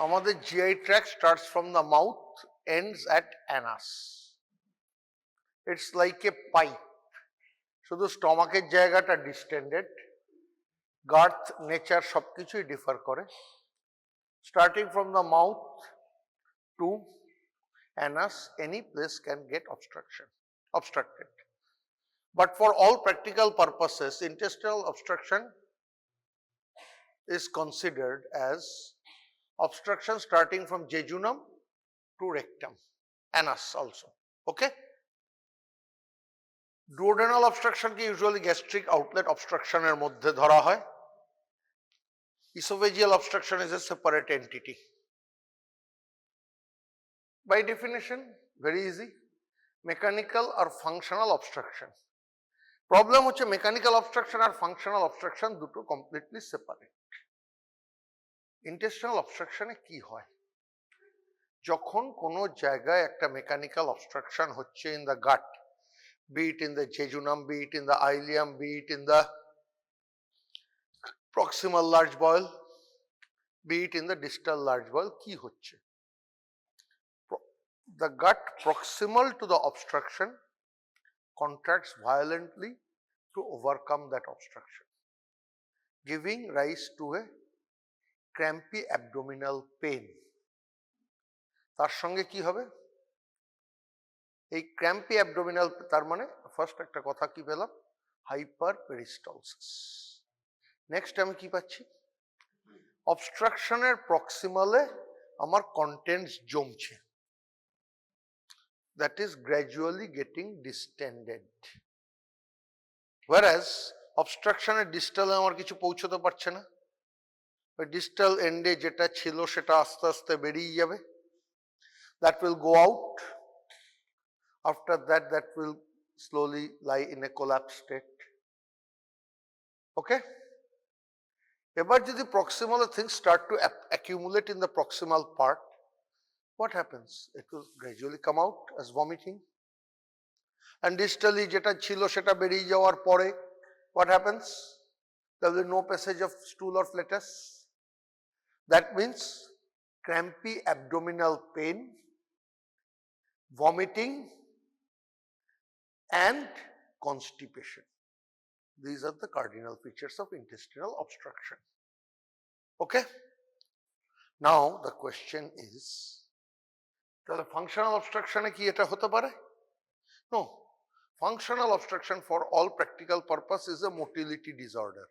আমাদের GI tract starts from the mouth, ends at anus. It's like a pipe. শুধু স্টমাকের জায়গাটা distended, girth nature সবকিছুই differ করে। Starting from the mouth to anus, any place can get obstructed. But for all practical purposes, intestinal obstruction is considered as obstruction starting from jejunum to rectum, anus also. Okay? Duodenal obstruction ki usually gastric outlet obstruction er moddhe dhara hoy. Esophageal obstruction is a separate entity. By definition, very easy, mechanical or functional obstruction. Problem হচ্ছে mechanical obstruction আর functional obstruction দুটো completely separate. Intestinal obstruction এ কি হয়? যখন কোনো জায়গায় একটা mechanical obstruction হচ্ছে in the gut, be it in the jejunum, be it in the ileum, be it in the proximal large bowel, be it in the distal large bowel, কি হচ্ছে? The gut proximal to the obstruction contracts violently to overcome that obstruction, giving rise to a crampy abdominal pain. তার সঙ্গে কি হবে? এই crampy abdominal, তার মানে first একটা কথা কি পেলাম? হাইপারপেরিস্টালসিস। নেক্সট আমি কি পাচ্ছি? অবস্ট্রাকশনের প্রক্সিমালে আমার কন্টেন্টস জমছে, that is gradually getting distended. Whereas obstruction এর ডিস্টালে আমার কিছু পৌঁছতে পারছে না, ওই ডিস্টাল এন্ডে যেটা ছিল সেটা আস্তে আস্তে বেরিয়ে যাবে, that will go out. After that, that will slowly lie in a collapse state. Okay? এবার যদি proximal things start to accumulate in the proximal part, what happens? It will gradually come out as vomiting. And distally যেটা ছিল সেটা বেরিয়ে যাওয়ার পরে what happens? There will be no passage of stool or flatus. That means crampy abdominal pain, vomiting and constipation. These are the cardinal features of intestinal obstruction. Okay? Now the question is, তাহলে functional obstruction এ কি এটা হতে পারে? No. Functional obstruction for all practical purpose is a motility disorder,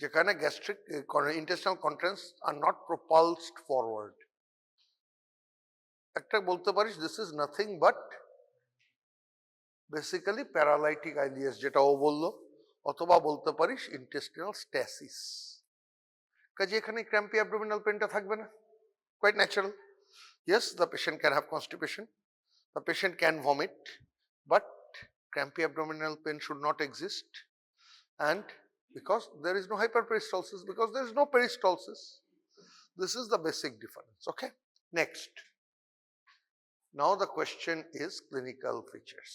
যেখানে gastric intestinal contents are not propulsed forward. একটা বলতে পারিস this is nothing but basically paralytic ileus যেটা ও বললো, অথবা বলতে পারিস intestinal stasis. কাজে এখানে crampy abdominal painটা থাকবে না, quite natural. Yes, the patient can have constipation, the patient can vomit, but crampy abdominal pain should not exist. And because there is no hyperperistalsis, because there is no peristalsis, this is the basic difference. Okay? Next. Now the question is clinical features.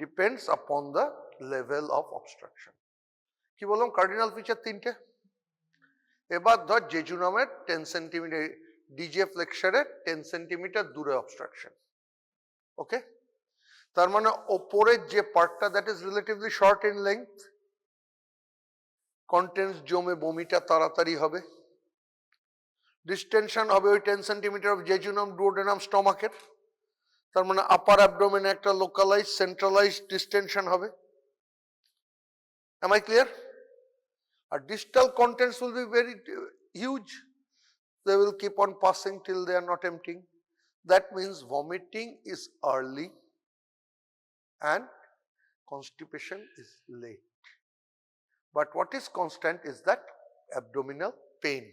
Depends upon the level of obstruction. কি বললাম? cardinal feature তিনটে। এবার ধর জেজুনামের 10 centimetre, DJ ফ্লেক্সারের 10 centimetre দূরে obstruction. ওকে? তার মানে ওপরের যে পার্টটা that is relatively short in length, contents জমে বমিটা তাড়াতাড়ি হবে, ডিস্টেনশন হবে ওই 10 সেন্টিমিটার অফ জেজুনাম, ডুওডেনাম, স্টমাকের। তার মানে আপার অ্যাবডোমেনে একটা লোকালাইজ সেন্ট্রালাইজড ডিস্টেনশন হবে। Am I clear? Our distal contents will be very huge. They will keep on passing till they are not emptying. That means vomiting is early and constipation is late. But what is constant is that abdominal pain.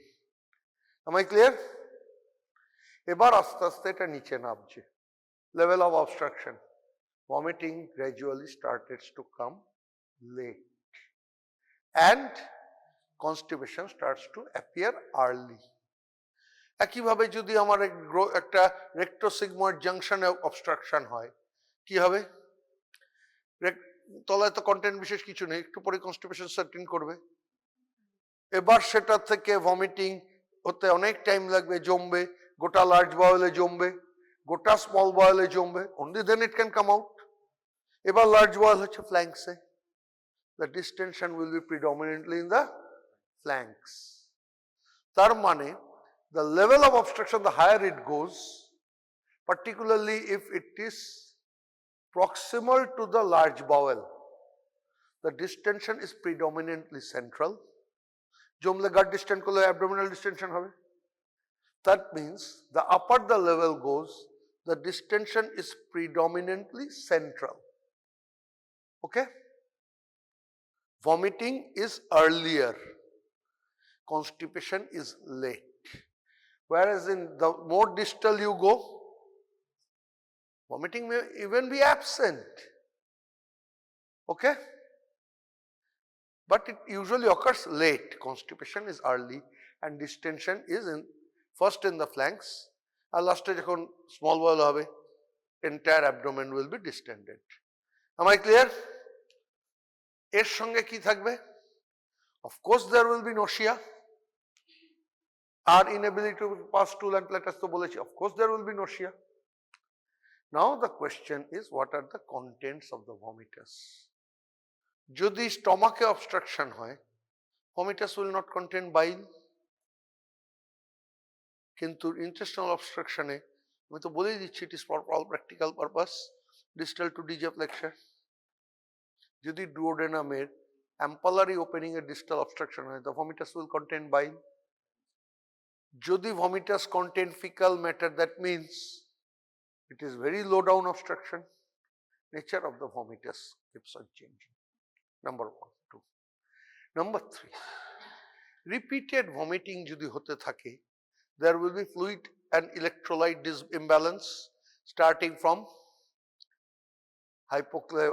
Am I clear? এবার আস্তে আস্তে এটা নিচে নামছে। Level of obstruction. Vomiting gradually started to come late. And constipation starts to appear early. একইভাবে যদি আমার একটা রেক্টোসিগময়েড জাংশনে অবস্ট্রাকশন হয়, কি হবে? তলায় তো কন্টেন্ট বিশেষ কিছু নেই, একটু পরে কনস্টিপেশন সেট ইন করবে। এবার সেটা থেকে ভমিটিং হতে অনেক টাইম লাগবে, জমবে, গোটা লার্জ বাউলে জমবে, গোটা স্মল বাউলে জমবে, only then it can come out. এবার লার্জ বাউল হচ্ছে ফ্ল্যাঙ্কসে, the distension will be predominantly in the flanks. তার মানে the level of obstruction, the higher it goes, particularly if it is proximal to the large bowel, the distension is predominantly central. জমলে gut distend করলে abdominal distension হবে. That means the upper the level goes, the distension is predominantly central. Okay? Vomiting is earlier, constipation is late. Whereas in the more distal you go, vomiting may even be absent. Okay? But it usually occurs late. Constipation is early and distension is first in the flanks, and last যখন small bowel হবে, entire abdomen will be distended. Am I clear? এর সঙ্গে কি থাকবে? Of course there will be nausea. Our inability to pass stool and platters তো বলেছি, of course there will be nausea. Now the question is, what are the contents of the vomitus? যদি স্টমাকে obstruction হয়, vomitus will not contain bile. কিন্তু intestinal obstruction-এ আমি তো বলেই দিচ্ছি, it is for all practical purpose, distal to DJ flexure. যদি duodenum-এর ampullary opening এর distal obstruction হয়, the vomitus will contain bile. যদি vomitus contain fecal matter, that means it is very low down obstruction. Nature of the vomitus keeps on changing. Number 1, 2. Number 3, repeated vomiting যদি হতে থাকে, there will be fluid and electrolyte imbalance starting from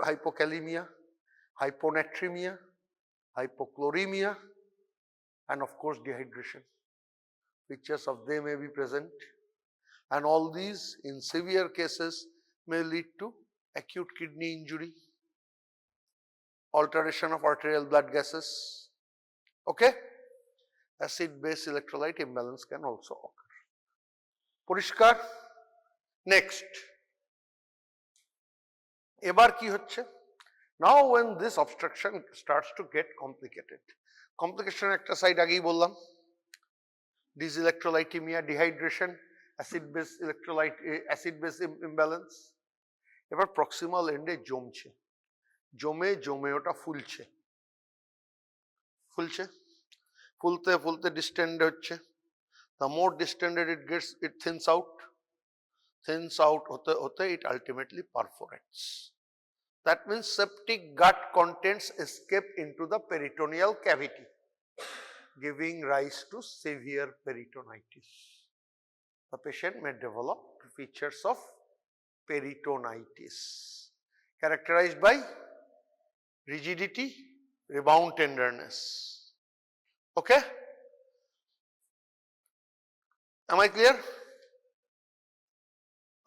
hypokalemia, hyponatremia, hypochloremia, and of course dehydration. Pictures of them may be present, and all these in severe cases may lead to acute kidney injury, alteration of arterial blood gases. Okay? Acid base electrolyte imbalance can also occur. পরিষ্কার? Next, এবার কি হচ্ছে? Now when this obstruction starts to get complicated, complication একটা side আগেই বললাম, dyselectrolytemia, dehydration, acid base electrolyte, acid base imbalance. এবার proximal end-এ জমছে, জমে ওটা ফুলছে, ফুলতে distend হচ্ছে. The more distended it gets, it thins out হতে it ultimately perforates. That means septic gut contents escape into the peritoneal cavity, giving rise to severe peritonitis. The patient may develop features of peritonitis characterized by rigidity, rebound tenderness. Okay? Am I clear?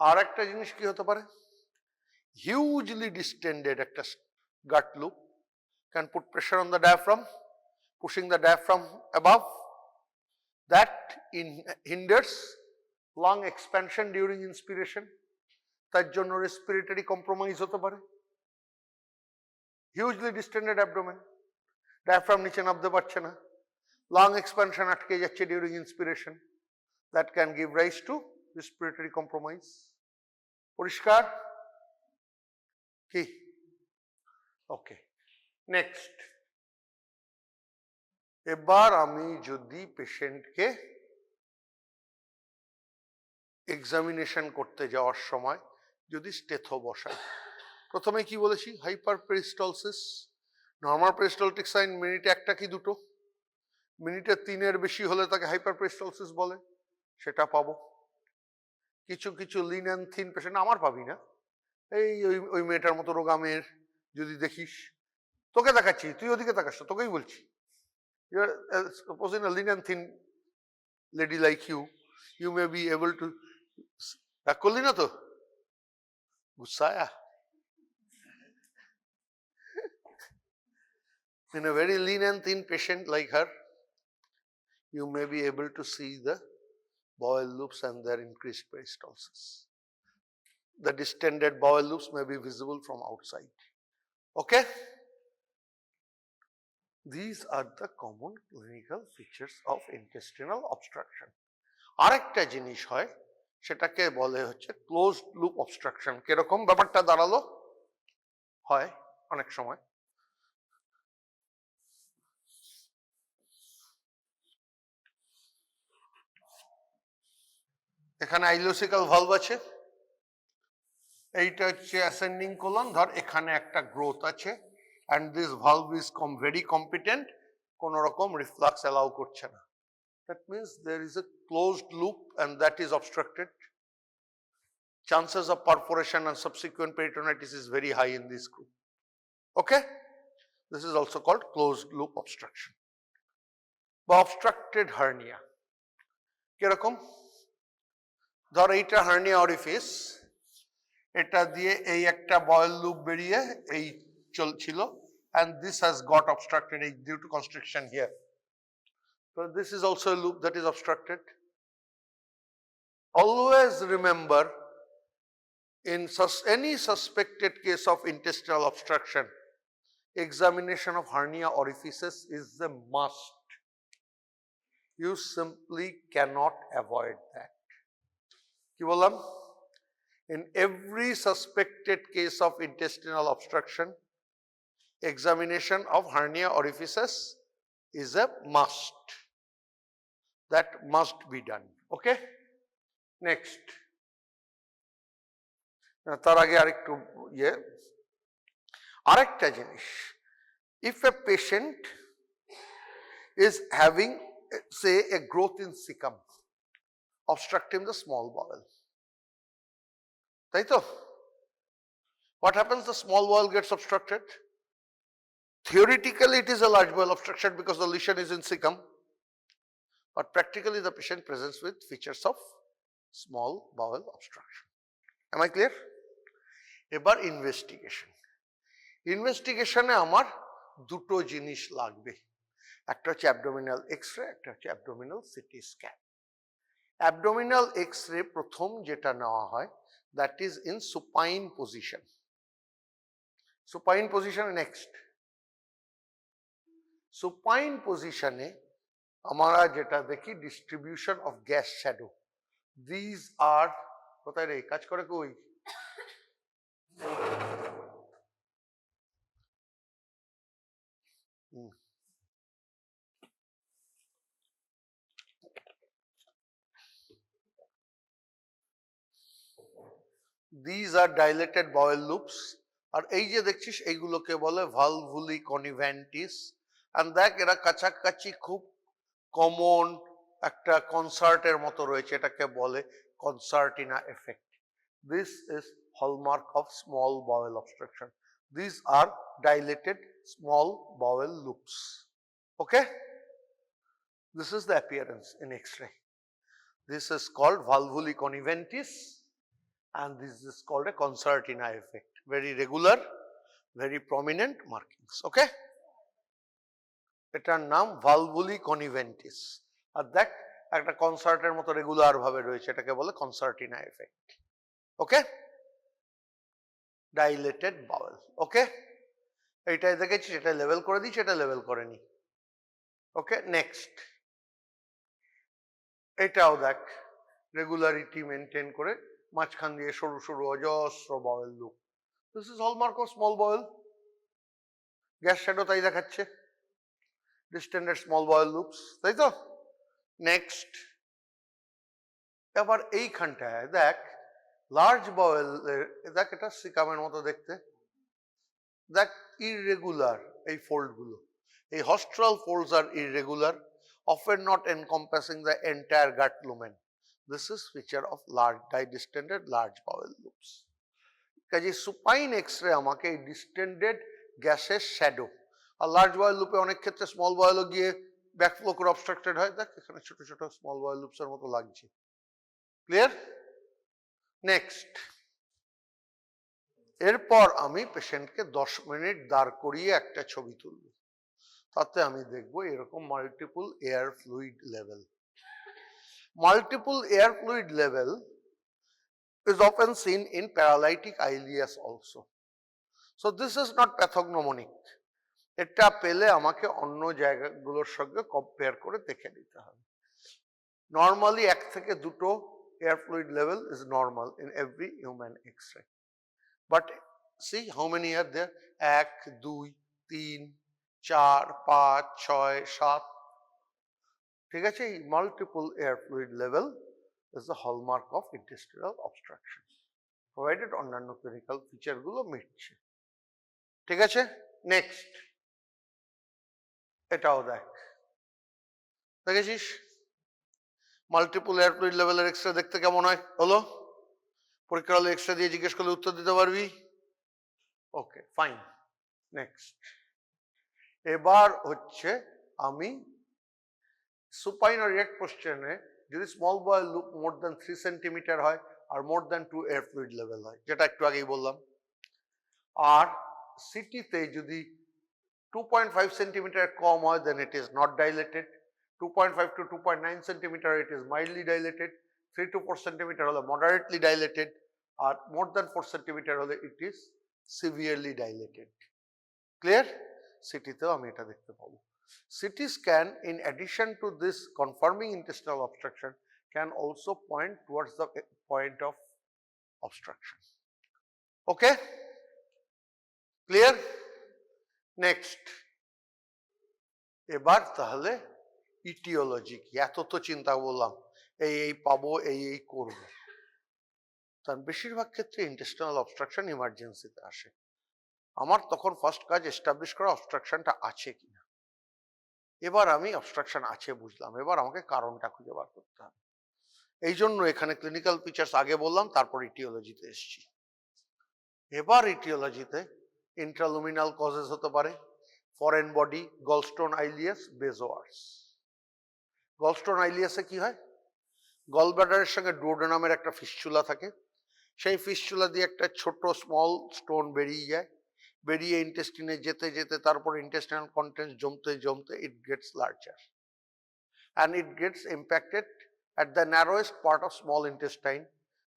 আর একটা জিনিস কি হতে পারে? Hugely distended একটা gut loop can put pressure on the diaphragm, pushing the diaphragm above. That hinders lung expansion during inspiration. তার জন্য respiratory compromise হতে পারে. Hugely distended abdomen, diaphragm নিচে নামতে পারছে না, lung expansion আটকে যাচ্ছে during inspiration. That can give rise to respiratory compromise. পরিষ্কার? কি? Okay. Next, এবার আমি যদি পেশেন্টকে এক্সামিনেশন করতে যাওয়ার সময় যদি স্টেথো বসাই, প্রথমে কি বলেছি? হাইপার পেরিস্টলসিস, নর্মাল পেরিস্টলটিক সাইন মিনিটে একটা কি দুটো, মিনিটে 3-এর বেশি হলে তাকে হাইপার পেরিস্টলসিস বলে, সেটা পাবো. কিছু লিন অ্যান্ড থিন পেশেন্ট আমার পাবি না, এই ওই মেয়েটার মতো রোগা মেয়ের যদি দেখিস, তোকে দেখাচ্ছি, তুই ওদিকে তাকাস, তোকেই বলছি, supposing a lean and thin lady like you may be able to, রাগ করলি না তো? গুসায়া? In a very lean and thin patient like her, you may be able to see the bowel loops and their increased peristalsis. The distended bowel loops may be visible from outside. Okay? These are the common clinical features of intestinal obstruction. আরেকটা জিনিস হয় সেটাকে বলে হচ্ছে closed loop obstruction. কিরকম ব্যাপারটা দাঁড়ালো? হয় অনেক সময় এখানে আইলোসিক্যাল ভালভ আছে, এইটা হচ্ছে অ্যাসেন্ডিং কোলন, ধর এখানে একটা গ্রোথ আছে and this valve is very competent, কোন রকম রিফ্লাক্স অ্যালাউ করছে না। That means there is a closed loop and that is obstructed. Chances of perforation and subsequent peritonitis is very high in this group. Okay? This is also called closed loop obstruction বা obstructed hernia. কিরকম? ধর এইটা hernia orifice, এটা দিয়ে এই একটা boil loop বেরিয়ে এই চলছিল and this has got obstructed due to constriction here. So this is also a loop that is obstructed. Always remember, in any suspected case of intestinal obstruction, examination of hernia orifices is a must. You simply cannot avoid that. কি বললাম? In every suspected case of intestinal obstruction, examination of hernia orifices is a must. That must be done. Okay? Next. তার আগে আরেকটু আরেকটা জিনিস, if a patient is having, say, a growth in cecum obstructing the small bowel, তাই তো? What happens? The small bowel gets obstructed. Theoretically, it is a large bowel obstruction because the lesion is in cecum, but practically the patient presents with features of small bowel obstruction. Am I clear? এবার investigation. ইনভেস্টিগেশনে আমার দুটো জিনিস লাগবে, একটা হচ্ছে abdominal X-ray, একটা হচ্ছে abdominal CT scan. Abdominal X-ray প্রথম যেটা নেওয়া হয়, that is in supine position. Supine position next. Supine পজিশনে আমরা যেটা দেখি distribution of gas shadow. These are, কোথায় রে কাজ করে কই? These are dilated bowel loops, আর এই যে দেখছিস এইগুলোকে বলে ভালভুলি কনিভ্যান্টিস। and দেখ এরা কাছাকাছি খুব কমন একটা কনসার্টের মতো রয়েছে, এটাকে বলে কনসার্টিনা effect. This is hallmark of small bowel obstruction. These are dilated small bowel loops. Okay? This is the appearance in X-ray. This is called valvuli conniventiis and this is called a concertina effect. Very regular, very prominent markings. Okay? এটার নাম valvuli conniventiis। আর দেখ একটা কনসার্টের মতো regular ভাবে রয়েছে, এটাকে বলে কনসার্টিনা এফেক্ট। ওকে? ডাইলেটেড বাউল। ওকে? এইটাই দেখেছি, এটা লেভেল করে দিচ্ছি, এটা লেভেল করেনি। ওকে? নেক্সট। এটাও দেখ রেগুলারিটি মেনটেন করে মাঝখান দিয়ে সরু সরু অজস্র bowel loop. This is hallmark of small bowel. Gas shadow তাই দেখাচ্ছে, ডিস্টেন্ডেড স্মল বাউল লুপস, তাই তো? নেক্সট। এবার এইখানটায় দেখ লার্জ বাউল, দেখ এটা সিকামের মতো দেখতে, দেখ ইররেগুলার এই ফোল্ড গুলো, এই হস্ট্রাল ফোল্ডস আর irregular, often not encompassing the entire gut lumen. This is feature of large distended large bowel loops. কাজে সুপাইন এক্সরে আমাকে এই ডিস্টেন্ডেড গ্যাসের শ্যাডো আর লার্জ বয়েল লুপে অনেক ক্ষেত্রে স্মল বয়েলও গিয়ে ব্যাকফ্লো করে অবস্ট্রাক্টেড হয়, দেখ এখানে ছোট ছোট স্মল বয়েল লুপসের মতো লাগছে। ক্লিয়ার? নেক্সট। এরপর আমি পেশেন্টকে 10 মিনিট দাঁড় করিয়ে একটা ছবি তুলব। তাতে আমি দেখব এরকম multiple air fluid level. Multiple air fluid level is often seen in paralytic ileus also. So this is not pathognomonic. এটা পেলে আমাকে অন্য জায়গাগুলোর সঙ্গে কম্পেয়ার করে দেখে নিতে হবে। নর্মালি 1 থেকে 2 air fluid level is normal in every human x-ray. But see how many are there? 1, 2, 3, 4, 5, 6, 7. ঠিক আছে, এই multiple air fluid level is the hallmark of intestinal obstruction, provided অন্যান্য ক্লিনিক্যাল ফিচার গুলো মিটছে। ঠিক আছে, নেক্সট এটাও দেখেছিস মাল্টিপল এয়ার ফ্লুইড লেভেলের এক্সরে দেখতে কেমন হয়? হলো পরীক্ষা হলে এক্সরে দিয়ে জিজ্ঞেস করলে উত্তর দিতে পারবি? Okay fine. নেক্সট এবার হচ্ছে আমি সুপাইন আর রিরেক্ট কোশ্চেনে যদি small bowel loop more than 3 centimetre হয় আর more than 2 air fluid level হয়, যেটা একটু আগেই বললাম, আর সিটিতে যদি 2.5 সেন্টিমিটার কম হয় then it is not dilated, 2.5 to 2.9 centimetre it is mildly dilated, 3 to 4 centimetre হলে মডারেটলি ডাইলেটেড, আর মোর দ্যান 4 সেন্টিমিটার হলে it is severely dilated. Clear? সিটিতেও আমি এটা দেখতে পাবো। CT scan, in addition to this confirming intestinal obstruction, can also point towards the point of obstruction. Okay? Clear? Next. এবার তাহলে ইটিওলজি কি? এত তো চিন্তা বললাম, এই পাবো, এই করব। তার বেশিরভাগ ক্ষেত্রে ইন্টেস্টিনাল অবস্ট্রাকশন ইমার্জেন্সিতে আসে। আমার তখন ফার্স্ট কাজ এস্টাবলিশ করা অবস্ট্রাকশনটা আছে কিনা। এবার আমি অবস্ট্রাকশন আছে বুঝলাম, এবার আমাকে কারণটা খুঁজে বার করতে হবে। এই জন্য এখানে ক্লিনিক্যাল ফিচার্স আগে বললাম, তারপর ইটিওলজিতে এসেছি। এবার ইটিওলজিতে ইন্ট্রালুমিনাল কজেস হতে পারে, foreign body, gallstone ileus, বেজোয়ার্স। Gallstone আইলিয়াসে কি হয়? গলব্লাডারের সঙ্গে ডুওডেনামের একটা ফিস্চুলা থাকে, সেই ফিস্চুলা দিয়ে একটা ছোট স্মল স্টোন বেরিয়ে যায়, বেরিয়ে ইন্টেস্টিনে যেতে যেতে তারপর ইন্টেস্টিনাল কন্টেন্টস জমতে জমতে it gets larger and it gets impacted at the narrowest part of small intestine,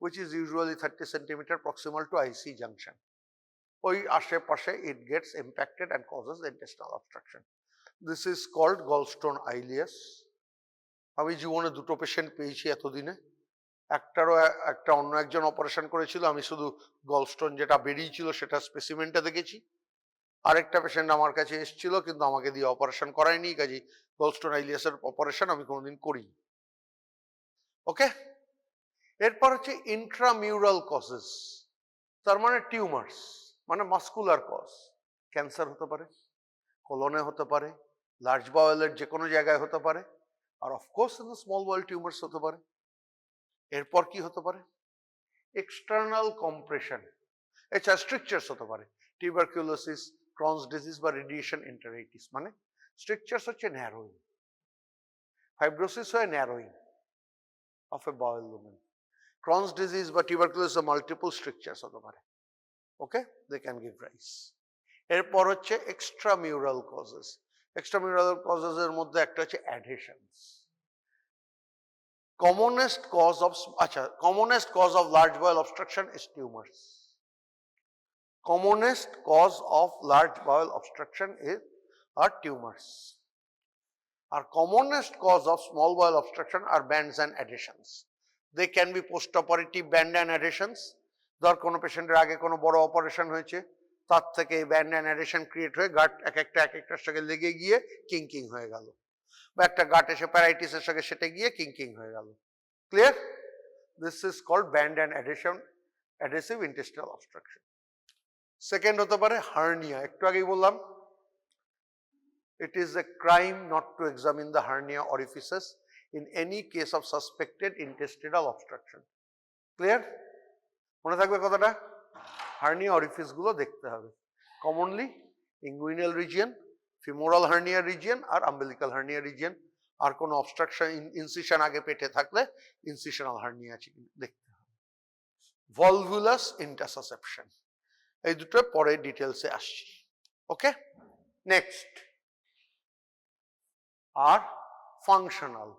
which is usually 30 centimeter proximal to IC junction. ওই আশেপাশে it gets impacted and causes intestinal obstruction. This is called gallstone ileus. আমি জীবনে 2টো patient পেয়েছি এতদিনে, একটা অন্য একজন operation করেছিল, আমি শুধু গলস্টোন যেটা বেরিয়েছিল সেটা স্পেসিমেনটা দেখেছি। আরেকটা পেশেন্ট আমার কাছে এসেছিল কিন্তু আমাকে দিয়ে অপারেশন করায়নি, কাজে গলস্টোন আইলিয়াসের অপারেশন আমি কোনোদিন করিনি। ওকে, এরপর হচ্ছে ইন্ট্রামিউরাল কজেস, তার মানে টিউমার্স, মানে মাস্কুলার কজ। ক্যান্সার হতে পারে, কোলনে হতে পারে, লার্জ বাওয়েলের যে কোনো জায়গায় হতে পারে, আর of course in the small bowel tumours হতে পারে। এরপর কি হতে পারে? এক্সটার্নাল কম্প্রেশন, এছাড়া স্ট্রিকচার্স হতে পারে, টিউবারকুলোসিস, ক্রনস ডিজিজ বা রেডিয়েশন এন্টারাইটিস। মানে স্ট্রিকচার্স হচ্ছে ন্যারোইং, ফাইব্রোসিস হয় narrowing of a bowel lumen, Crohn's disease বা টিউবারকুলোসিস মাল্টিপল স্ট্রিকচার্স হতে পারে। Okay, they can give rise. এরপর হচ্ছে এক্সট্রামিউরাল কজেস। এক্সট্রামিউরাল কজেস এর মধ্যে একটা হচ্ছে অ্যাডহেশনস। commonest cause of large bowel obstruction is tumors. Commonest cause of large bowel obstruction are tumors. Our commonest cause of small bowel obstruction are bands and adhesions. They can be post-operative band and adhesions. ধর কোনো পেশেন্টের আগে কোনো বড় operation হয়েছে, তার থেকে এই ব্যান্ড অ্যান্ড অ্যাডহেশন ক্রিয়েট হয়ে গাট এক একটার সঙ্গে লেগে গিয়ে কিঙ্কিং হয়ে গেল, বা একটা গাট এসে প্যারাইটিসের সঙ্গে সেটে গিয়ে কিঙ্কিং হয়ে গেল। Clear? This is called band and adhesive intestinal obstruction. Second হতে পারে হার্নিয়া, একটু আগেই বললাম। It is a crime not to examine the hernia orifices in any case of suspected intestinal obstruction. Clear? মনে থাকবে কথাটা? হার্নিয়া অরিফিস গুলো দেখতে হবে। Commonly inguinal region, femoral hernia region আর আম্বিলিকাল হার্নিয়া রিজিয়ন। আর কোনো অবস্ট্রাকশন ইনসিশন আগে পেটে থাকলে ইনসিশনাল হার্নিয়া আছে দেখতে হবে। ভলভুলাস ইন্টারসাসেপশন, এই দুটো পরে ডিটেলসে আসছি। ওকে, নেক্সট আর ফাংশনাল।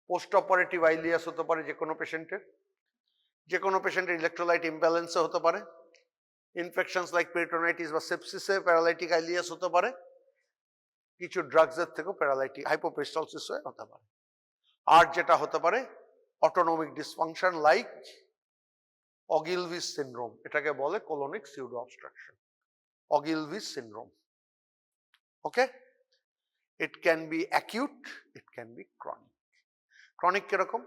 পোস্ট অপারেটিভ আইলিয়াস হতে পারে যে কোনো পেশেন্টের ইলেকট্রোলাইট ইমব্যালেন্সে হতে পারে, ইনফেকশনস লাইক পেরিটোনাইটিস বা সেপসিসে প্যারালাইটিক আইলিয়াস হতে পারে, কিছু ড্রাগসের থেকেও প্যারালাইটিক হাইপোপেরিস্টালসিস হতে পারে। আর যেটা হতে পারে autonomic dysfunction like Ogilvie's syndrome, এটাকে বলে colonic pseudo obstruction, Ogilvie's syndrome. Okay, it can be acute, it can be chronic. Chronic কিরকম?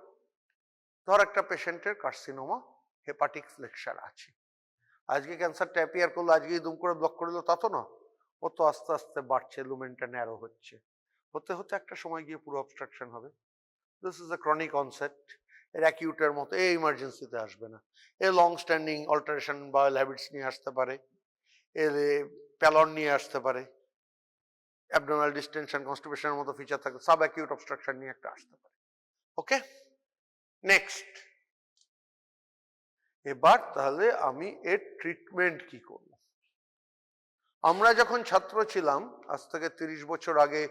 ধর একটা পেশেন্টের কার্সিনোমা হেপাটিক ফ্লেকচার আছে, আজকে ক্যান্সারটা অ্যাপিয়ার করলো, আজকেই দুম করে ব্লক করে দিল তা তো না, ও তো আস্তে আস্তে বাড়ছে, লুমেনটা ন্যারো হচ্ছে, হতে হতে একটা সময় গিয়ে পুরো অবস্ট্রাকশন হবে। This is a chronic onset. এর অ্যাকিউটের মতো এই ইমার্জেন্সিতে আসবে না, এ লং স্ট্যান্ডিং অল্টারেশন বা হ্যাবিটস নিয়ে আসতে পারে, এর প্যালন নিয়ে আসতে পারে, অ্যাবডোমিনাল ডিস্টেনশন কনস্টিপেশনের মতো ফিচার থাকে, সাব অ্যাকিউট অবস্ট্রাকশন নিয়ে একটা আসতে পারে। ওকে, নেক্সট। এবার তাহলে আমি এর ট্রিটমেন্ট কি করব? আমরা যখন ছাত্র ছিলাম, আজ থেকে 30 বছর আগে,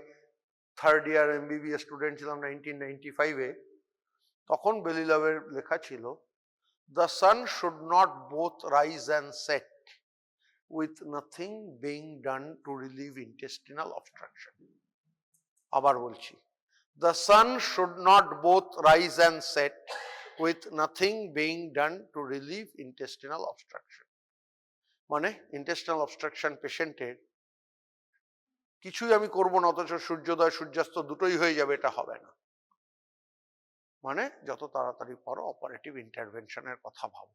থার্ড ইয়ার এমবিবিএস স্টুডেন্ট ছিলাম 1995-এ, তখন বেলিলভের লেখা ছিল, the sun should not both rise and set with nothing being done to relieve intestinal obstruction. আবার বলছি, the sun should not both rise and set with nothing being done to relieve intestinal obstruction. মানে intestinal obstruction পেশেন্টের কিছুই আমি করব না অথচ সূর্যোদয় সূর্যাস্ত দুটোই হয়ে যাবে, এটা হবে না। মানে যত তাড়াতাড়ি পারো অপারেটিভ ইন্টারভেনশনের কথা ভাবো।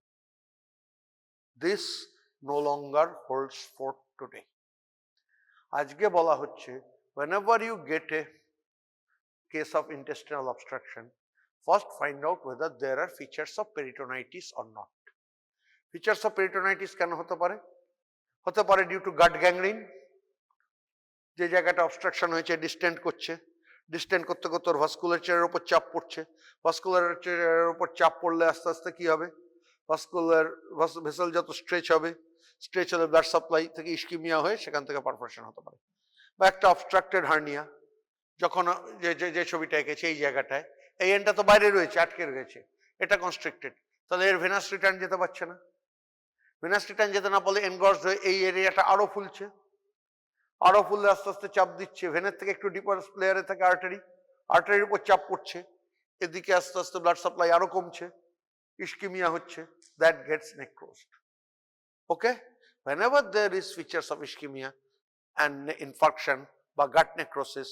This no longer holds forth today. আজকে বলা হচ্ছে, whenever you get a case of intestinal obstruction, first find out whether there are features of peritonitis or not. Features of peritonitis কেন হতে পারে? হতে পারে due to gut gangrene, যে জায়গাটা অবস্ট্রাকশন হয়েছে ডিস্টেন্ট করছে, ডিস্টেন্ট করতে করতে ওর ভাস্কুলারচারের উপর চাপ পড়ছে, ভাস্কুলারচারের উপর চাপ পড়লে আস্তে আস্তে কি হবে, ভাস্কুলার ভেসেল যত স্ট্রেচ হবে, স্ট্রেচ হলে ব্লাড সাপ্লাই থেকে ইস্কিমিয়া হয়ে সেখান থেকে পারফোরেশন হতে পারে। বা একটা অবস্ট্রাক্টেড হার্নিয়া, যখন যে ছবিটা এঁকেছে এই জায়গাটায়, এই এন্ডটা তো বাইরে রয়েছে, আটকে রয়েছে, এটা কনস্ট্রিক্টেড, তাহলে এর ভেনাস রিটার্ন যেতে পারছে না, ভেনাস রিটার্ন যেতে না পারলে এনগর্জ হয়ে এই এরিয়াটা আরো ফুলছে, আরো ফুললে আস্তে আস্তে চাপ দিচ্ছে, ভেনের থেকে একটু ডিপার লেয়ারে থাকে আর্টারি, আর্টারির উপর চাপ পড়ছে, এদিকে আস্তে আস্তে ব্লাড সাপ্লাই আরো কমছে, ইস্কিমিয়া হচ্ছে, that gets necrosed. Okay, whenever there is features of ischemia and infarction বা gut necrosis,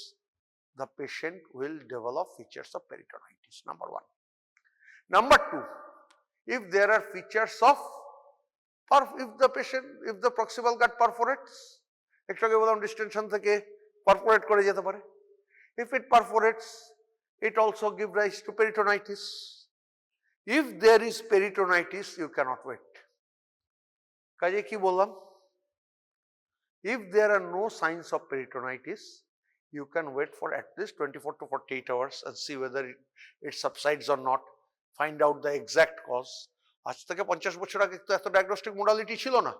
the patient will develop features of peritonitis, number 1. Number 2, if there are features of, or if the proximal gut perforates, একটু আগে বললাম distinction থেকে perforate করে যেতে পারে, if it perforates, it also give rise to peritonitis. If there is peritonitis, you cannot wait. কাজে কি বললাম? If there are no signs of peritonitis, you can wait for at least 24 to 48 hours and see whether it subsides or not, find out the exact cause. আজ থেকে 50 বছর আগে তো এত diagnostic modality ছিল না,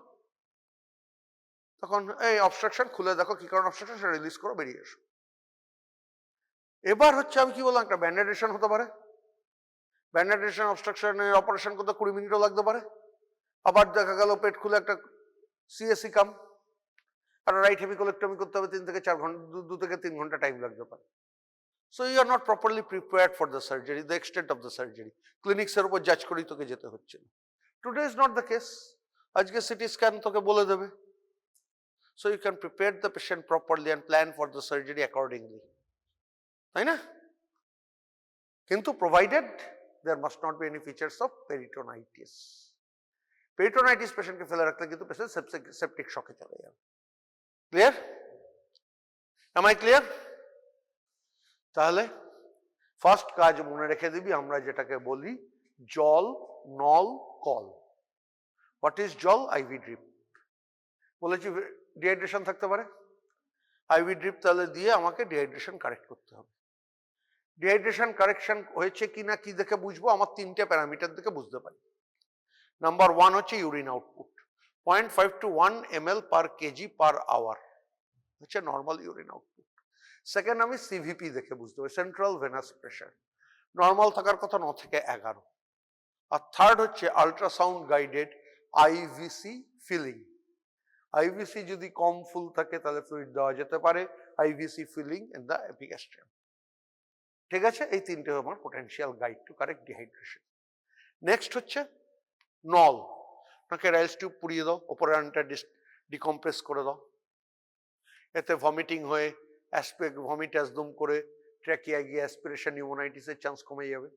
তখন এই অবস্ট্রাকশন খুলে দেখো কি কারণ অবস্ট্রাকশন, সেটা রিলিজ করো, বেরিয়ে এসো। এবার হচ্ছে আমি কি বললাম, একটা ব্যান্ডেডেশন হতে পারে, ব্যান্ডেডেশন অবস্ট্রাকশনের অপারেশন করতে 20 মিনিটও লাগতে পারে, আবার দেখা গেল পেট খুলে একটা সিএসি কাম, আর রাইট হেমিকোলেক্টমি করতে হবে 3 থেকে 4 ঘন্টা, 2 থেকে 3 ঘন্টা টাইম লাগতে পারে। So you are not properly prepared for the surgery, the extent of the surgery, ক্লিনিক্সের উপর জাজ করেই তোকে যেতে হচ্ছে না। Today is not the case, আজকে সিটি স্ক্যান তোকে বলে দেবে। So you can prepare the patient properly and plan for the surgery accordingly, তাই না? কিন্তু provided there must not be any features of peritonitis. Peritonitis পেশেন্টকে ফেলে রাখলে কিন্তু পেশেন্ট সেপটিক শকে চলে যাবে। ক্লিয়ার? Am I clear? তাহলে ফার্স্ট কাজ মনে রেখে দিবি, আমরা যেটাকে বলি জল, নল, কল। হোয়াট ইজ জল? IV drip. বলেছি ডিহাইড্রেশন থাকতে পারে, আইভি ড্রিপ তাহলে দিয়ে আমাকে ডিহাইড্রেশন কারেক্ট করতে হবে। ডিহাইড্রেশন কারেকশন হয়েছে কিনা কি দেখে বুঝবো? আমার 3টে প্যারামিটার দেখে বুঝতে পারি। নাম্বার 1 হচ্ছে urine output, 0.5 to 1 ml per kg per hour হচ্ছে নর্মাল ইউরিন আউটপুট। সেকেন্ড আমি সিভিপি দেখে বুঝতে পারি, সেন্ট্রাল ভেনাস প্রেশার, নর্মাল থাকার কথা 9 থেকে 11। আর থার্ড হচ্ছে ultrasound guided IVC filling. IVC যদি কম ফুল থাকে তাহলে ফ্লুইড দেওয়া যেতে পারে, IVC filling in the epigastrium. ঠিক আছে, এই তিনটে আমার potential guide to correct dehydration. Next হচ্ছে নল, আপনাকে রাইলস টিউব পুড়িয়ে দাও, ওপরে আনটা ডিকম্প্রেস করে দাও, এতে ভমিটিং হয়ে ভমিট একদম করে ট্র্যাকিয়া গিয়ে অ্যাসপিরেশন নিউমোনাইটিসের চান্স কমে যাবে।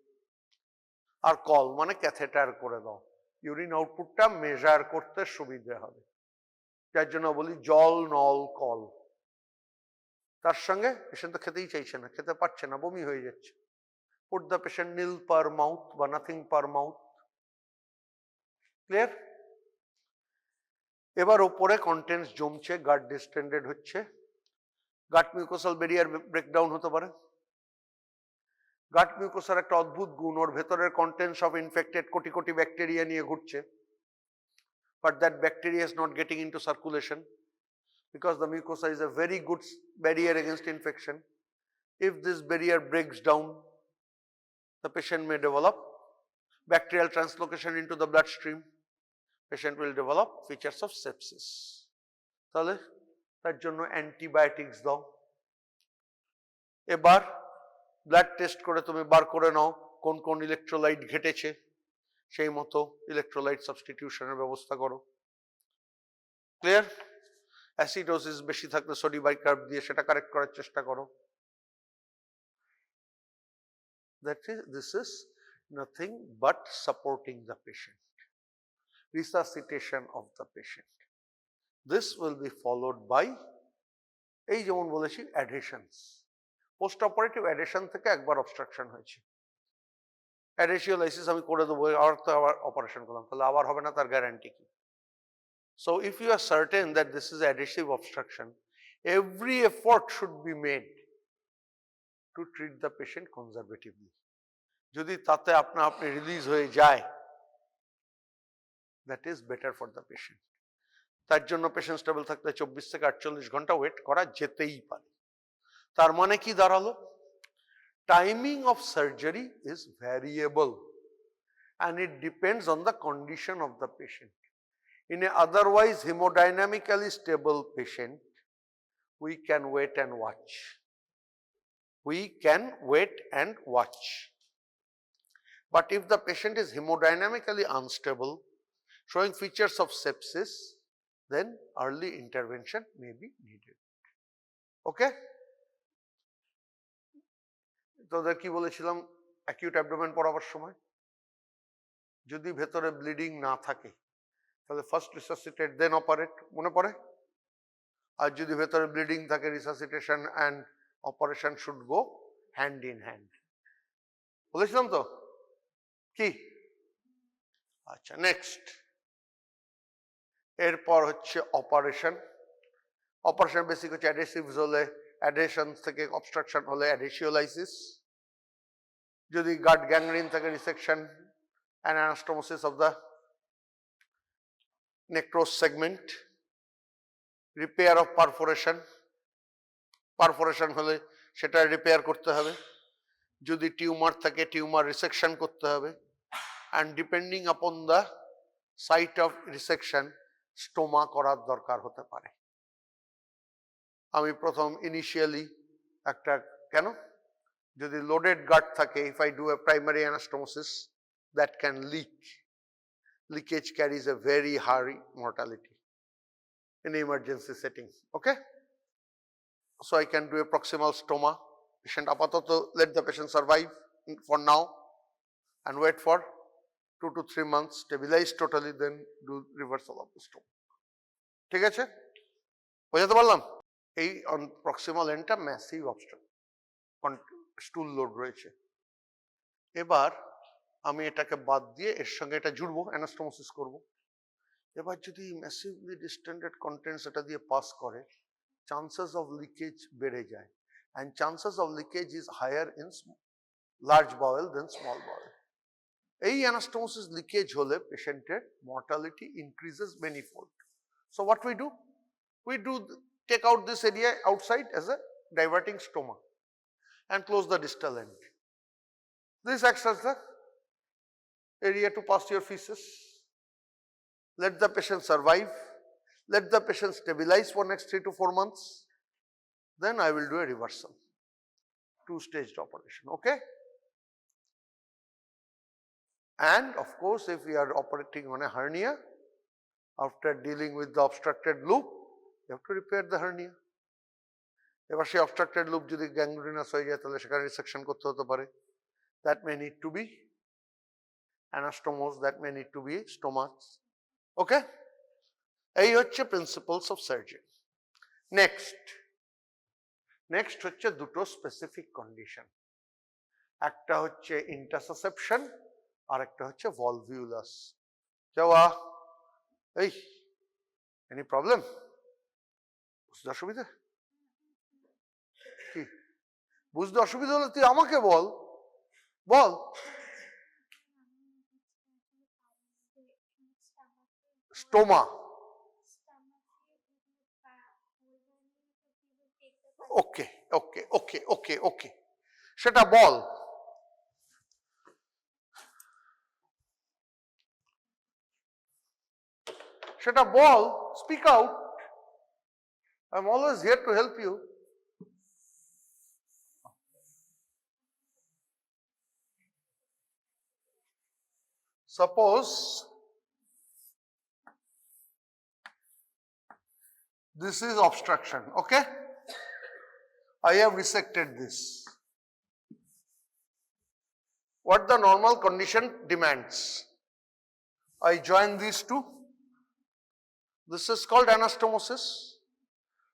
আর কল মানে ক্যাথেটার করে দাও, ইউরিন আউটপুটটা মেজার করতে সুবিধে হবে, যার জন্য বলি জল নল কল। তার সঙ্গে পেশেন্ট তো খেতেই চাইছে না, খেতে পারছে না, বমি হয়ে যাচ্ছে, put the patient nil per mouth বা নাথিং পার মাউথ। ক্লিয়ার? এবার ওপরে কন্টেন্টস জমছে, গাট ডিস্টেন্ডেড হচ্ছে, গাট মিউকোসাল ব্যারিয়ার ব্রেকডাউন হতে পারে। গাট মিউকোসার একটা অদ্ভুত গুণ, ওর ভেতরের contents of infected crore crore bacteria নিয়ে ঘুরছে, but that bacteria is not getting into circulation because the mucosa is a very good barrier against infection. If this barrier breaks down, the patient may develop bacterial translocation into the bloodstream. Patient will develop features of sepsis. তাহলে তার জন্য antibiotics দাও। এবার blood test করে তুমি বার করে নাও কোন কোন ইলেকট্রোলাইট ঘটেছে, সেই মতো ইলেকট্রোলাইট সাবস্টিটিউশনের ব্যবস্থা করো। ক্লিয়ার? অ্যাসিডোসিস বেশি থাকলে সোডিয়াম বাইকার্ব দিয়ে সেটা কারেক্ট করার চেষ্টা করো। This is nothing but supporting the patient, resuscitation of the patient. This will be followed by এই যেমন বলেছি অ্যাডহেশনস, পোস্ট অপারেটিভ অ্যাডহেশন থেকে একবার অবস্ট্রাকশন হয়েছে, অ্যাডহেসিওলাইসিস আমি করে দেবো, আর তো আবার অপারেশন করলাম, তাহলে আবার হবে না, তার গ্যারান্টি কি? So if you are certain that this is adhesive obstruction, every effort should be made to treat the patient conservatively. যদি তাতে আপনি রিলিজ হয়ে যায়, that is better for the patient. তার জন্য পেশেন্ট স্টেবল থাকতে 24 থেকে 48 ঘন্টা ওয়েট করা যেতেই পারে। তার মানে কি দাঁড়ালো? Timing of surgery is variable and it depends on the condition of the patient. In an otherwise hemodynamically stable patient, we can wait and watch. We can wait and watch. But if the patient is hemodynamically unstable, showing features of sepsis, then early intervention may be needed. Okay? তোদের কি বলেছিলাম acute abdomen পড়াবার সময়? যদি ভেতরে bleeding না থাকে তাহলে first resuscitate দেন operate, মনে পড়ে? আর যদি ভেতরে ব্লিডিং থাকে, resuscitation and operation should go hand in hand. বলেছিলাম তো? কি? আচ্ছা, নেক্সট এরপর হচ্ছে অপারেশন। অপারেশন বেসিক হচ্ছে অ্যাডহেসিভস হলে অ্যাডহেশন থেকে অবস্ট্রাকশন হলে অ্যাডহেসিওলাইসিস, যদি গাট গ্যাংগ্রিন থাকে resection and anastomosis of the necrosed segment, repair of perforation, perforation হলে সেটা রিপেয়ার করতে হবে, যদি টিউমার থাকে টিউমার রিসেকশন করতে হবে, and depending upon the site of resection stoma করার দরকার হতে পারে। আমি প্রথম ইনিশিয়ালি একটা, কেন? যদি লোডেড গাট থাকে, if I do a primary anastomosis that can leak, leakage carries a very high mortality in emergency setting. Okay, so I can do a proximal stoma. Patient apatoto, let the patient survive for now and wait for 2 to 3 months, stabilize totally, then do reversal of the stoma. ঠিক আছে, বোঝাতে পারলাম? এই proximal এন্ডটা massive obstruction, stool load রয়েছে। এবার আমি এটাকে বাদ দিয়ে এর সঙ্গে এটা জুড়বো, অ্যানাস্টোমোসিস করব। এবার যদি ম্যাসিভলি ডিস্টেন্ডেড কন্টেন্টস এটা দিয়ে পাস করে, চান্সেস অফ লিকেজ বেড়ে যায়, and chances of leakage is higher in large bowel then small bowel. এই অ্যানাস্টোমোসিস লিকেজ হলে পেশেন্টের mortality increases many fold. So what we do take out this area outside as a diverting stoma and close the distal end. This acts as the area to pass your feces. Let the patient survive. Let the patient stabilize for next 3 to 4 months. Then I will do a reversal. 2-staged operation, okay? And of course, if we are operating on a hernia, after dealing with the obstructed loop, you have to repair the hernia. এবার সেই obstructed loop যদি gangrenous হয়ে যায় তাহলে সেখানে resection করতে হতে পারে. That may need to be anastomos, that may need to be stomas. Okay? এই হচ্ছে principles of surgery. Next হচ্ছে দুটো specific condition. একটা হচ্ছে intussusception আর একটা হচ্ছে volvulus. যাওয়া এই any problem? বুঝতে অসুবিধা? কি বুঝতে অসুবিধা হলে তুই আমাকে বল স্টোমা ওকে সেটা বল speak out. I'm always here to help you. Suppose this is obstruction, okay? I have resected this. What the normal condition demands? I join these two. This is called anastomosis.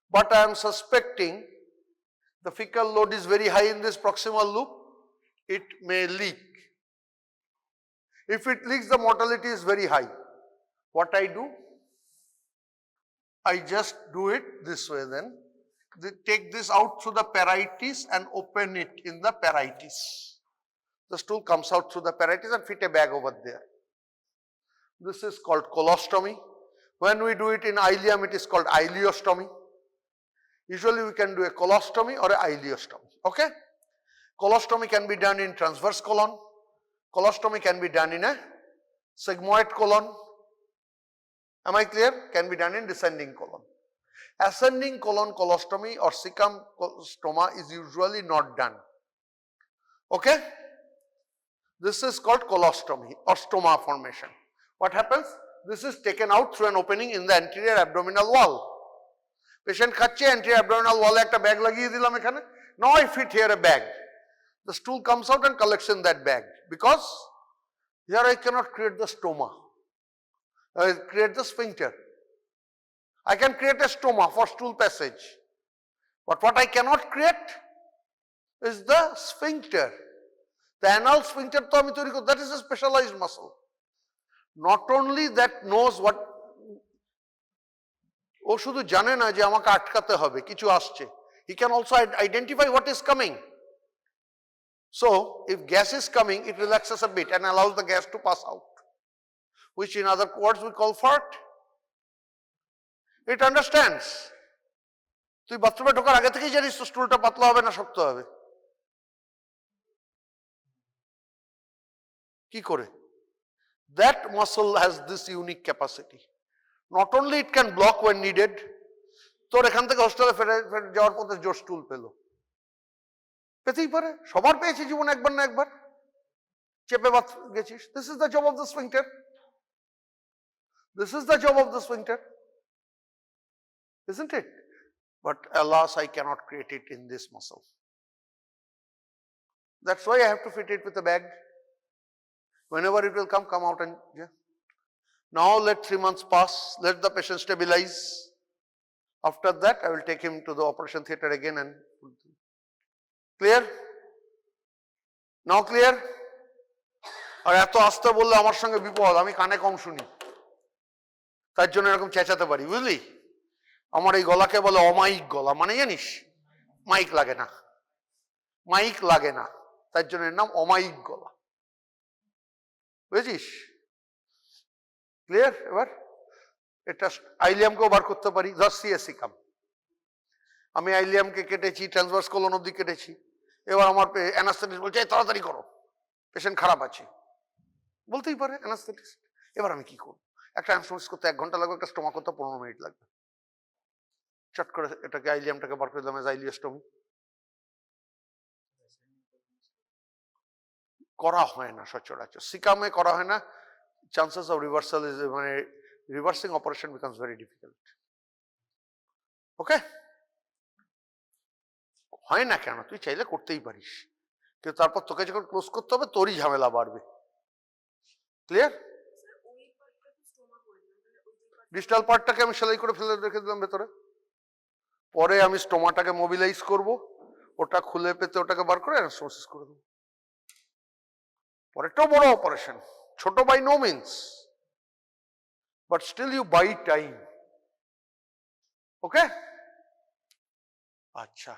But I am suspecting the fecal load is very high in this proximal loop. It may leak. If it leaks, the mortality is very high. What I do? I just do it this way then. Take this out through the parietes and open it in the parietes. The stool comes out through the parietes and fit a bag over there. This is called colostomy. When we do it in ileum, it is called ileostomy. Usually we can do a colostomy or a ileostomy, okay? Colostomy can be done in transverse colon. Colostomy can be done in a sigmoid colon. Am I clear? Can be done in descending colon. Ascending colon colostomy or cecum stoma is usually not done. Okay? This is called colostomy or stoma formation. What happens? This is taken out through an opening in the anterior abdominal wall. Patient খাচ্ছে anterior abdominal wall একটা bag লাগিয়ে দিলাম এখানে. Now I fit here a bag. The stool comes out and collects in that bag because here I cannot create the stoma. I create the sphincter. I can create a stoma for stool passage. But what I cannot create is the sphincter. The anal sphincter to ami toiri that is a specialized muscle. Not only that knows what ও শুধু জানে না যে আমাকে আটকাতে হবে কিছু আসছে. He can also identify what is coming. So, if gas is coming, it relaxes a bit and allows the gas to pass out, which in other words we call fart. It understands. তুই বাথরুমে ঢোকার আগে থেকেই জানিস তো স্টুলটা পাতলা হবে না শক্ত হবে। কি করে? That muscle has this unique capacity. Not only it can block when needed, তোর এখান থেকে হোস্টেলে ফেরে যাওয়ার পথে জোর স্টুল পেলো। পেতেই পারে, সবার পেয়েছে জীবনে একবার না একবার, চেপে বাত গেছিস। This is the job of the sphincter. This is the job of the sphincter, isn't it? But alas, I cannot create it in this muscle. That's why I have to fit it with a bag. Whenever it will come out and yeah. Now let 3 months pass, let the patient stabilize. After that, I will take him to the operation theatre again and clear? Now clear? আর এত আস্তে বললে আমার সঙ্গে বিপদ, আমি কানে কম শুনি, তার জন্য এরকম চেঁচাতে পারি, বুঝলি? আমার এই গলাকে বলে অমাইক গলা, মানে জানিস মাইক লাগে না, মাইক লাগে না, তার জন্য এর নাম অমাইক গলা, বুঝেছিস? ক্লিয়ার? এবার এটা আইলিয়ামকেও বার করতে পারি, ধর সিএসিকাম, আমি আইলিয়ামকে কেটেছি, ট্রান্সভার্স কোলন অবধি কেটেছি, এবার আমার অ্যানাস্থেটিস্ট বলছে এই তাড়াতাড়ি করো, পেশেন্ট খারাপ আছে, বলতেই পারে অ্যানাস্থেটিস্ট। এবার আমি কি করবো? একটা অ্যানাস্থেটিস্ট করতে 1 ঘন্টা লাগবে, একটা স্টোমা করতে 15 মিনিট লাগবে। চট করে এটাকে আইলিয়ামটাকে বার করে দিলাম আইলিওস্টমি। করা হয় না সচরাচর, সিকামে করা হয় না। চান্সেস অফ রিভার্সাল ইজ মানে reversing operation becomes very difficult. Okay, হয় না কেন? তুই চাইলে করতেই পারিস, কিন্তু তারপর তোকে যখন ক্লোজ করতে হবে তোরই ঝামেলা বাড়বে। ক্লিয়ার? ডিস্টাল পার্টটাকে আমি সেলাই করে ফেলে রেখে দিলাম ভেতরে, পরে আমি স্টোমাটাকে মোবিলাইজ করব, ওটা খুলে পেতে ওটাকে বার করে অ্যানাস্টোমোসিস করে দেবো। পরেরটাও বড় অপারেশন, ছোট by no means, but still you buy time. Okay, আচ্ছা,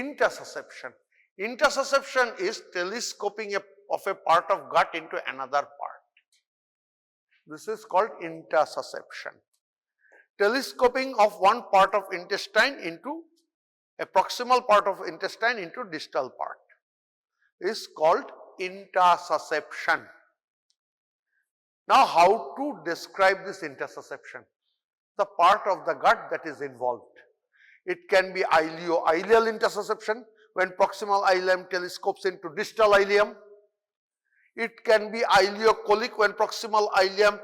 intersusception. Intersusception is telescoping of a part of gut into another part. This is called intersusception. Telescoping of one part of intestine into a proximal part of intestine into distal part is called intersusception. Now, how to describe this intersusception? The part of the gut that is involved. It can be ileo-ileal intersusception when proximal ileum telescopes into distal ileum. It can be ileocolic when proximal ileum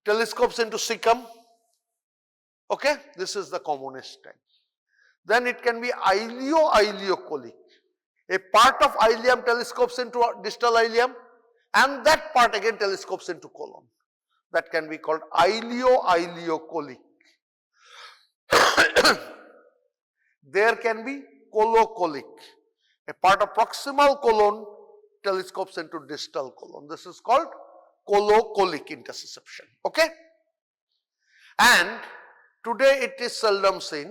telescopes into cecum. Okay, this is the commonest type. Then it can be ileo-ileocolic. A part of ileum telescopes into distal ileum and that part again telescopes into colon. That can be called ileo-ileocolic. There can be colocolic. A part of proximal colon telescopes into distal colon. This is called colocolic intersusception. Okay? And today it is seldom seen.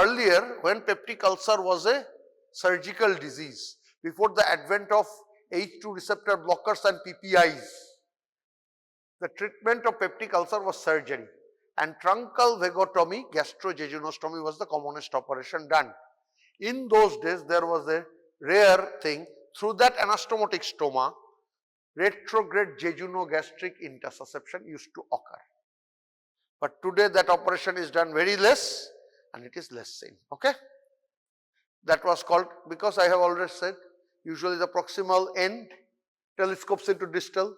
Earlier, when peptic ulcer was a surgical disease, before the advent of H2 receptor blockers and PPIs, the treatment of peptic ulcer was surgery. And truncal vagotomy, gastrojejunostomy was the commonest operation done. In those days, there was a rare thing, through that anastomotic stoma, retrograde jejunogastric intersusception used to occur. But today that operation is done very less and it is less seen. Okay? That was called, because I have already said, usually the proximal end telescopes into distal.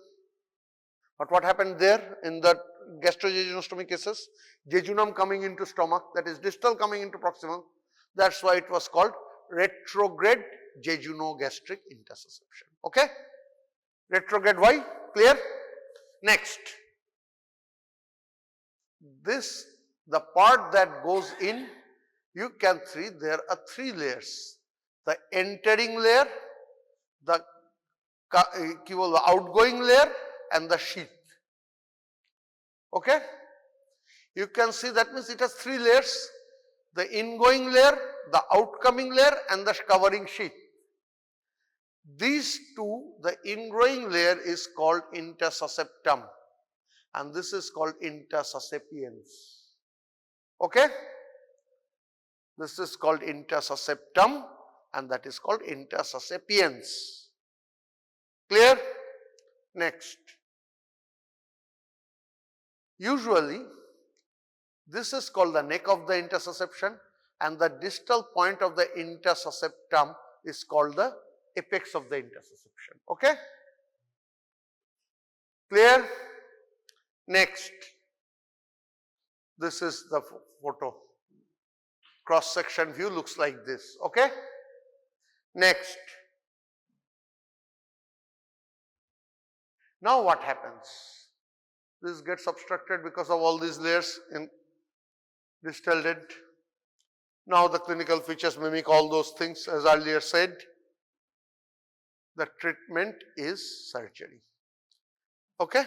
But what happened there in the gastrojejunostomy cases? Jejunum coming into stomach, that is distal coming into proximal. That's why it was called retrograde jejunogastric intersusception. Okay? Retrograde, why? Clear? Next. This, the part that goes in, you can see there are 3 layers. The entering layer, the outgoing layer and the sheath. Okay? You can see that means it has 3 layers. The ingoing layer, the outcoming layer and the covering sheath. These two, the ingrowing layer is called intersusceptum and this is called intersusceptions. Okay? This is called intersusceptum and that is called intersusceptions. Clear? Next. Usually, this is called the neck of the intersusception and the distal point of the intersusceptum is called the apex of the intersusception. Okay? Clear? Next. This is the photo. Cross section view looks like this. Okay? Next. Now what happens? This gets obstructed because of all these layers in distal dent. Now the clinical features mimic all those things as earlier said. The treatment is surgery. Okay?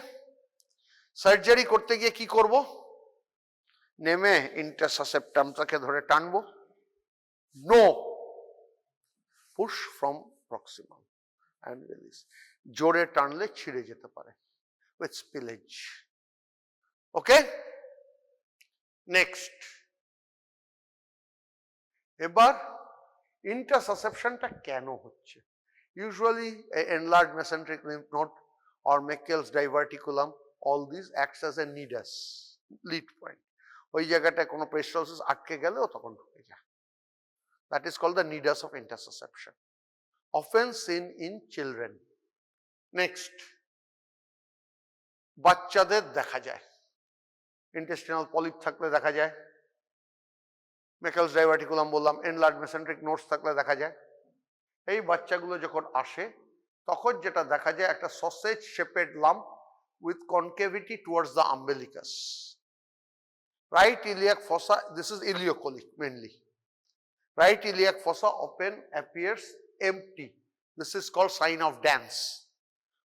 Surgery korte giye ki korbo? Neme intersusceptum take dhore tanbo. No. Push from proximal and release. Jore tanle chhire jete pare with spillage. Okay? Next. এবার ইন্টারসাসেপশনটা কেন হচ্ছে? Usually enlarged mesenteric lymph node or Meckel's diverticulum, all these acts as a nidus, lead point. ওই জায়গাটায় কোনো peristalsis আটকে গেলেও তখন ঢুকে যায়। That is called the nidus of intersusception. Often seen in children. Next, বাচ্চাদের দেখা যায় ইন্টেস্টিনাল পলিপ থাকলে দেখা যায়, মেকেলস ডাইভার্টিকুলাম বললাম, এনলার্জ মেসেন্ট্রিক নোডস থাকলে দেখা যায়। এই বাচ্চাগুলো যখন আসে তখন যেটা দেখা যায় একটা sausage shaped lump with concavity towards the umbilicus. Right iliac fossa, this is ileocolic mainly. Right iliac fossa often appears empty. This is called sign of dance.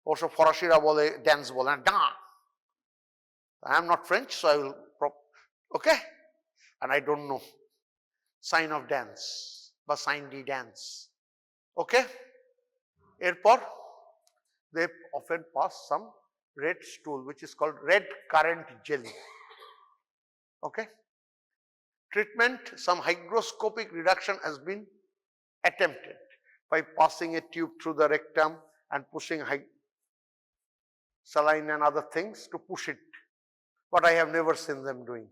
অবশ্য ফরাসিরা বলে ড্যান্স বলে না, ডা। I am not French, so I will okay, and I don't know sign of dance বা sign de dance. Okay, এরপর they often pass some red stool which is called red currant jelly. Okay, treatment, some hygroscopic reduction has been attempted by passing a tube through the rectum and pushing saline and other things to push it, but I have never seen them doing.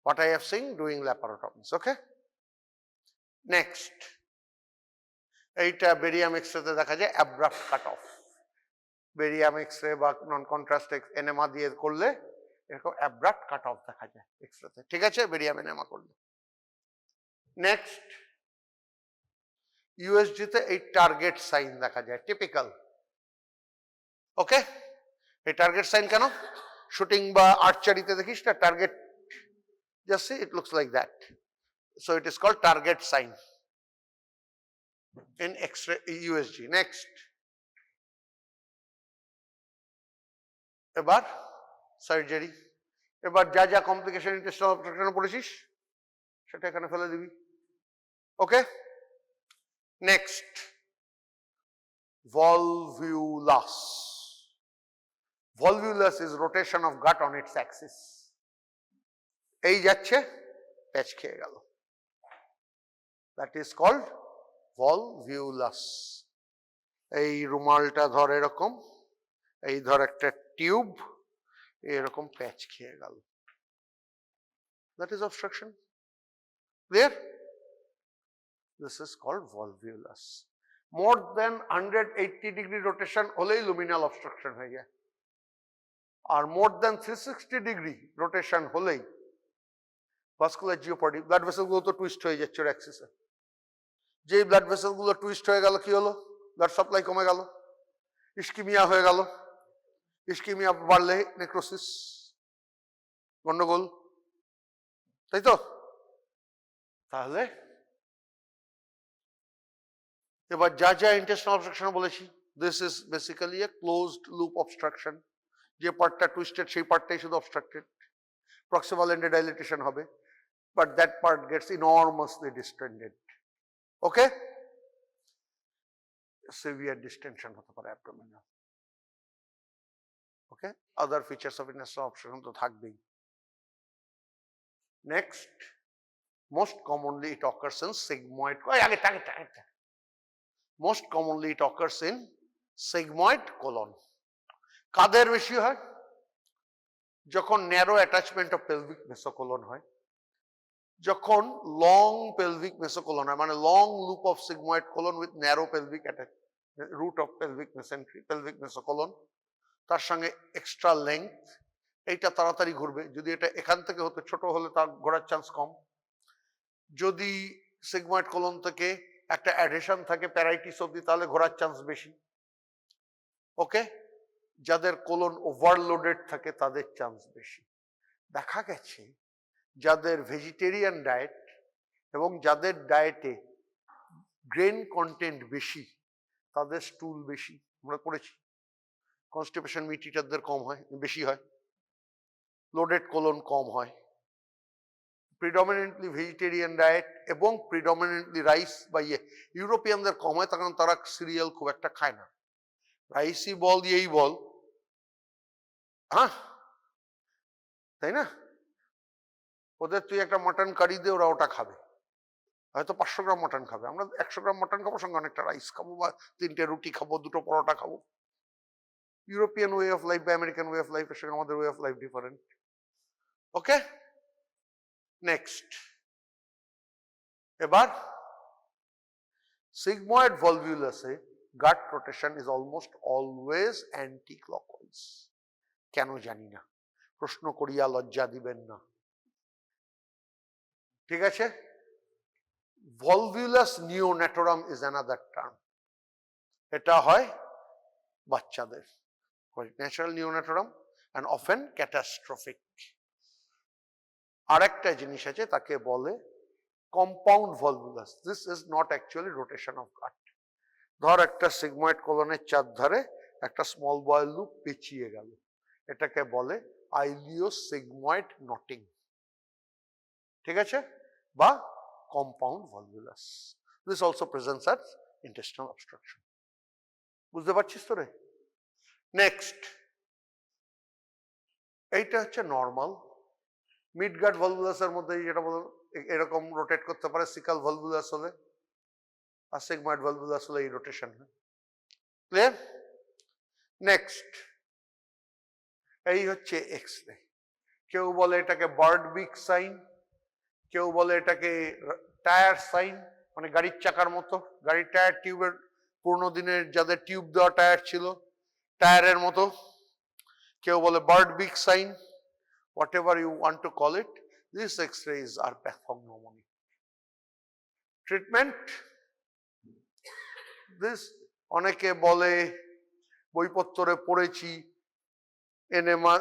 What I have seen doing laparotomies. Okay, next, এইটা barium এক্সরেতে দেখা যায় abrupt cut off. Barium X-ray বা non contrast enema দিয়ে করলে এরকম abrupt cut of দেখা যায় এক্সরেতে, ঠিক আছে, বেরিয়াম এনেমা করলে। নেক্সট, ইউএসজিতে এই টার্গেট সাইন দেখা যায়, টিপিক্যাল। ওকে, এই টার্গেট সাইন কেন? শুটিং বা আর্চারিতে দেখিস না target, just see it looks like that, so it is called target sign in X-ray USG. Next, এবার সার্জারি। এবার যা যা কমপ্লিকেশন ইন্টেস্টাইনাল অবস্ট্রাকশন পড়েছিস সেটা এখানে ফেলে দিবি। ওকে, next, volvulus. Volvulus is rotation of gut on its axis. এই যাচ্ছে, প্যাচ খেয়ে গেল, that is called volvulus. এই রুমালটা ধর এরকম, এই ধর একটা টিউব, এরকম প্যাচ খেয়ে গেল, that is obstruction. Clear? This is called volvulus. More than 180 degree rotation হলেই luminal obstruction হয়ে যায়, আর more than 360 degree rotation হলেই vascular jeopardy, blood vessel গুলো তো টুইস্ট হয়ে যাচ্ছে ওর অ্যাক্সিসে। যেই ব্লাড ভেসেল গুলো টুইস্ট হয়ে গেল, কি হলো? ব্লাড সাপ্লাই কমে গেল, ইস্কিমিয়া হয়ে গেল। ইস্কিমিয়া বাড়লে নেক্রোসিস, গন্ডগোল, তাই তো? তাহলে এবার যা যা ইন্টেস্টাইনাল অবস্ট্রাকশন বলেছি, this is basically a closed loop obstruction. যে পার্টটা টুইস্টেড সেই পার্টটাই শুধু অবস্ট্রাক্টেড, প্রক্সিমাল এন্ডে ডাইলেটেশন হবে, but that part gets enormously distended. Okay, severe distension হতে পারে abdominal. Okay, other features of intestinal obstruction তো থাকবেই। Next, most commonly it occurs in sigmoid, most commonly it occurs in sigmoid colon. কাদের বেশি হয়? যখন narrow attachment of pelvic mesocolon হয়, যখন লং পেলভিক মেসোকোলন হয়, মানে long loop of sigmoid colon with narrow pelvic root of pelvic mesentery, pelvic mesocolon, তার সঙ্গে এক্সট্রা লেংথ, এইটা তাড়াতাড়ি ঘুরবে। যদি এটা এখান থেকে হতো, ছোট হলে তার ঘোরার চান্স কম। যদি সিগময়েড কোলন থেকে একটা অ্যাডহেশন থাকে প্যারাইটিস অবধি, তাহলে ঘোরার চান্স বেশি। ওকে, যাদের কোলন ওভারলোডেড থাকে তাদের চান্স বেশি। দেখা গেছে যাদের ভেজিটেরিয়ান ডায়েট এবং যাদের ডায়েটে গ্রেন কন্টেন্ট বেশি, তাদের স্টুল বেশি। আমরা পড়েছি কনস্টিপেশন মিট ইটারদের কম হয়, বেশি হয়, লোডেড কোলন কম হয়। প্রিডমিনেন্টলি ভেজিটেরিয়ান ডায়েট এবং প্রিডমিনেন্টলি রাইস বা ইউরোপিয়ানদের কম হয়, কারণ তারা সিরিয়াল খুব একটা খায় না। রাইসই বল, দিয়েই বল, হ্যাঁ, তাই না? ওদের তুই একটা মাটন কারি দে, ওরা ওটা খাবে। হয়তো 500 গ্রাম মটন খাবে, আমরা 100 গ্রাম মটন খাবো, সঙ্গে অনেকটা রাইস খাবো বা 3টে রুটি খাবো, 2টো পরোটা খাবো। ইউরোপিয়ান ওয়ে অফ লাইফ বা আমেরিকান ওয়ে অফ লাইফ এর সঙ্গে আমাদের way of life different. Okay, next. এবার sigmoid volvulus-এ gut rotation is almost always anti-clockwise। কেন জানি না, প্রশ্ন করিয়া লজ্জা দিবেন না, ঠিক আছে? volvulus neonatorum is another term। এটা হয় বাচ্চাদের, natural neonatorum and often catastrophic। আরেকটা জিনিস আছে, তাকে বলে compound volvulus. This is not actually rotation of gut. ধর একটা সিগময়েড কোলনের চারধারে একটা স্মল বয়েল লুপ পেঁচিয়ে গেল, এটাকে বলে আইলিওসিগময়েড নটিং, ঠিক আছে, বা compound volvulus. This also presents as intestinal obstruction. বুঝতে পারছিস তো রে? নেক্সট, এইটা হচ্ছে নর্মাল। মিড গাট ভলভুলাসের মধ্যে যেটা বল এরকম রোটেট করতে পারে সিকাল ভলভুলাস হলে, আর সিগময়েড ভলভুলাস হলে এই রোটেশন হয়। ক্লিয়ার? নেক্সট, এই হচ্ছে এক্স-রে। কেউ বলে এটাকে বার্ড বিক সাইন, কেউ বলে এটাকে টায়ার সাইন, মানে গাড়ির চাকার মতো, গাড়ির টায়ার টিউবের, পুরোনো দিনের যাদের টিউব দেওয়া টায়ার ছিল টায়ারের মতো। কেউ বলে বার্ড বিক sign, whatever you want to call it, these x-rays are pathognomonic. Treatment, this অনেকে বলে, বইপত্রে পড়েছি, এনেমা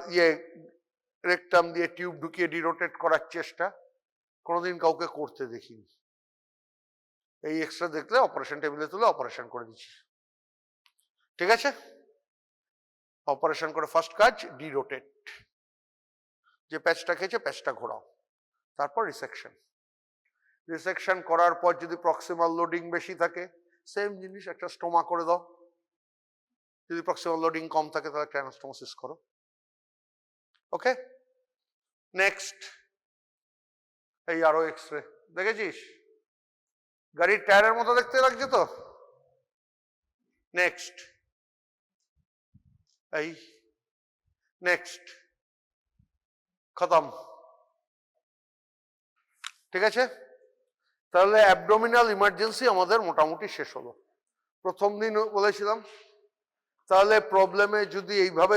রেকটাম দিয়ে টিউব ঢুকিয়ে ডিরোটেট করার চেষ্টা, কোনোদিন কাউকে করতে দেখিনি। এই এক্সট্রা দেখলে অপারেশন টেবিলে তুলে অপারেশন করে দিচ্ছি, ঠিক আছে? অপারেশন করে ফার্স্ট কাজ ডিরোটেট, যে প্যাচটা খেয়েছে প্যাচটা ঘোরাও, তারপর রিসেকশন। রিসেকশন করার পর যদি প্রক্সিমাল লোডিং বেশি থাকে, সেম জিনিস একটা স্টোমা করে দাও। যদি প্রক্সিমাল লোডিং কম থাকে তাহলে ট্রান্সটোমোসিস করো। ওকে, নেক্সট, এই আরো এক্সরে দেখেছিস, গাড়ির টায়ারের মতো দেখতে লাগছে তো। নেক্সট, এই নেক্সট, খতম, ঠিক আছে? তাহলে অ্যাবডোমিনাল ইমার্জেন্সি আমাদের মোটামুটি শেষ হলো। প্রথম দিন বলেছিলাম, তাহলে প্রবলেমে যদি এইভাবে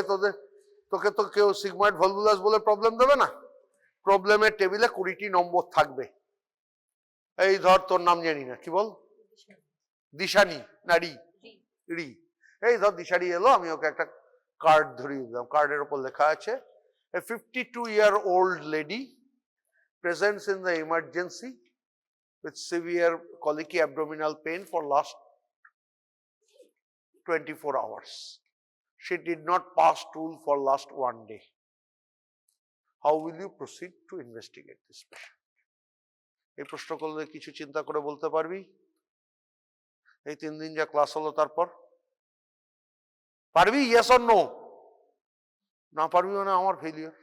তোকে তো কেউ সিগময়েড ভলভুলাস বলে প্রবলেম দেবে না। প্রবলেমের টেবিলে 20টি নম্বর থাকবে। এই ধর তোর নাম জানি না, কি বল? দিশানি না রি? রি। এই ধর দিশারি এলো, আমি ওকে একটা কার্ড ধরিয়ে দিলাম, কার্ডের উপর লেখা আছে a 52-year-old lady presents in the emergency with severe colicky abdominal pain for last 24 hours. She did not pass stool for last 1 day. How will you proceed to investigate this patient? এই প্রশ্ন করলে কিছু চিন্তা করে বলতে পারবি? এই 3 দিন যা ক্লাস হলো তারপর পারবি? Yes or no? না পারবি মানে আমার ফেলিয়ার।